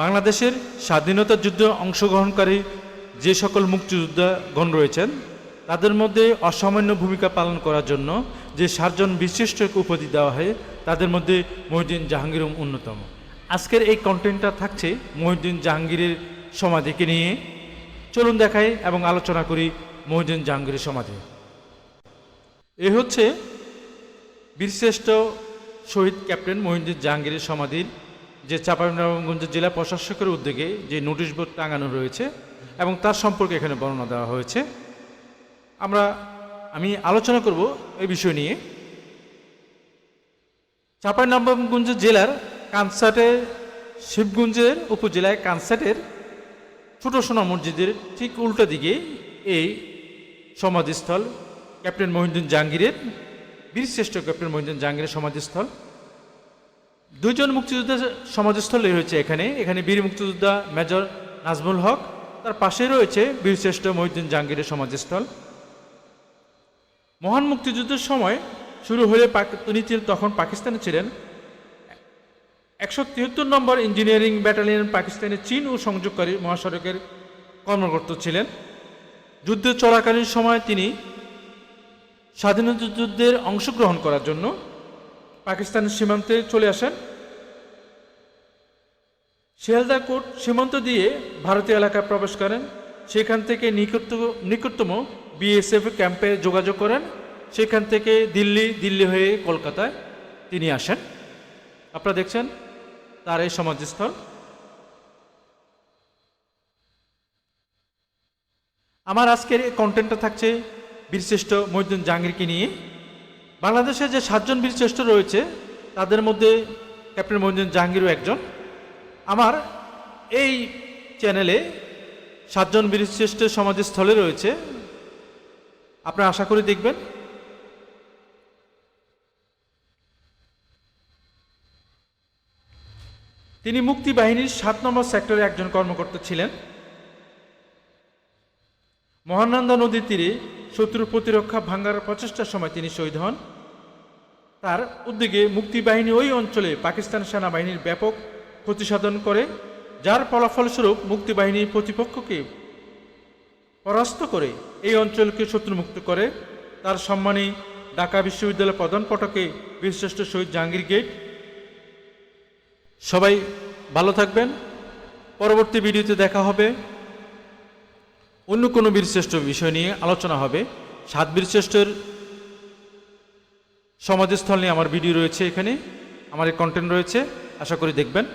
বাংলাদেশের স্বাধীনতা যুদ্ধে অংশগ্রহণকারী যে সকল মুক্তিযোদ্ধাগণ রয়েছেন তাদের মধ্যে অসামান্য ভূমিকা পালন করার জন্য যে 7 জন বিশিষ্ট উপাধি দেওয়া হয় তাদের মধ্যে মহিউদ্দিন জাহাঙ্গীর অন্যতম। আজকের এই কন্টেন্টটা থাকছে মহিউদ্দিন জাহাঙ্গীরের সমাধিকে নিয়ে। চলুন দেখাই এবং আলোচনা করি মহিউদ্দিন জাহাঙ্গীরের সমাধি। এ হচ্ছে বীরশ্রেষ্ঠ শহীদ ক্যাপ্টেন মহিউদ্দিন জাহাঙ্গীরের সমাধির যে চাঁপাইনবাবগঞ্জ জেলা প্রশাসকের উদ্যোগে যে নোটিশ বোর্ড টাঙানো রয়েছে এবং তার সম্পর্কে এখানে বর্ণনা দেওয়া হয়েছে। আমি আলোচনা করব এই বিষয় নিয়ে। চাঁপাইনবাবগঞ্জ জেলার কানসাটের শিবগঞ্জের উপজেলায় কানসাটের ছোট সোনা মসজিদের ঠিক উল্টো দিকে এই সমাধিস্থল ক্যাপ্টেন মহিউদ্দিন জাহাঙ্গীরের, বীরশ্রেষ্ঠ ক্যাপ্টেন মহিউদ্দিন জাহাঙ্গীরের সমাধিস্থল। 2 জন মুক্তিযোদ্ধার সমাধিস্থল রয়েছে এখানে বীর মুক্তিযোদ্ধা মেজর নাজমুল হক, তার পাশে রয়েছে বীরশ্রেষ্ঠ মহিউদ্দিন জাহাঙ্গীরের সমাধিস্থল। মহান মুক্তিযুদ্ধের সময় শুরু হলে তিনি তখন পাকিস্তানে ছিলেন। 173 নম্বর ইঞ্জিনিয়ারিং ব্যাটালিয়ন পাকিস্তানের চীন ও সংযোগকারী মহাসড়কের কর্মকর্তা ছিলেন। যুদ্ধ চলাকালীন সময় তিনি স্বাধীনতা যুদ্ধের অংশগ্রহণ করার জন্য পাকিস্তানের সীমান্তে চলে আসেন। শিয়ালদা কোট সীমান্ত দিয়ে ভারতীয় এলাকায় প্রবেশ করেন। সেখান থেকে নিকটতম বিএসএফ ক্যাম্পে যোগাযোগ করেন। সেখান থেকে দিল্লি হয়ে কলকাতায় তিনি আসেন। আপনারা দেখছেন তার এই সমাধিস্থল। আমার আজকের এই কন্টেন্টটা থাকছে বীরশ্রেষ্ঠ মহিউদ্দিন জাহাঙ্গীরকে নিয়ে। বাংলাদেশে যে 7 জন বীরশ্রেষ্ঠ রয়েছে তাদের মধ্যে ক্যাপ্টেন মহিউদ্দিন জাহাঙ্গীরও একজন। আমার এই চ্যানেলে 7 জন বীরশ্রেষ্ঠের সমাধিস্থলে রয়েছে, আপনারা আশা করি দেখবেন। তিনি মুক্তিবাহিনীর 7 নম্বর সেক্টরে একজন কর্মকর্তা ছিলেন। মহানন্দা নদীর তীরে শত্রু প্রতিরক্ষা ভাঙ্গার প্রচেষ্টার সময় তিনি শহীদ হন। তার উদ্যোগে মুক্তিবাহিনী ওই অঞ্চলে পাকিস্তান সেনাবাহিনীর ব্যাপক ক্ষতিসাধন করে, যার ফলাফলস্বরূপ মুক্তিবাহিনী প্রতিপক্ষকে পরাস্ত করে এই অঞ্চলকে শত্রুমুক্ত করে। তার সম্মানে ঢাকা বিশ্ববিদ্যালয়ের প্রধান ফটকে বীরশ্রেষ্ঠ শহীদ জাহাঙ্গীর গেট। সবাই ভালো থাকবেন। পরবর্তী ভিডিওতে দেখা হবে, অন্য কোনো বীরশ্রেষ্ঠ বিষয় নিয়ে আলোচনা হবে। 7 বীরশ্রেষ্ঠের সমাধিস্থল নিয়ে আমার ভিডিও রয়েছে, এখানে আমার কন্টেন্ট রয়েছে, আশা করি দেখবেন।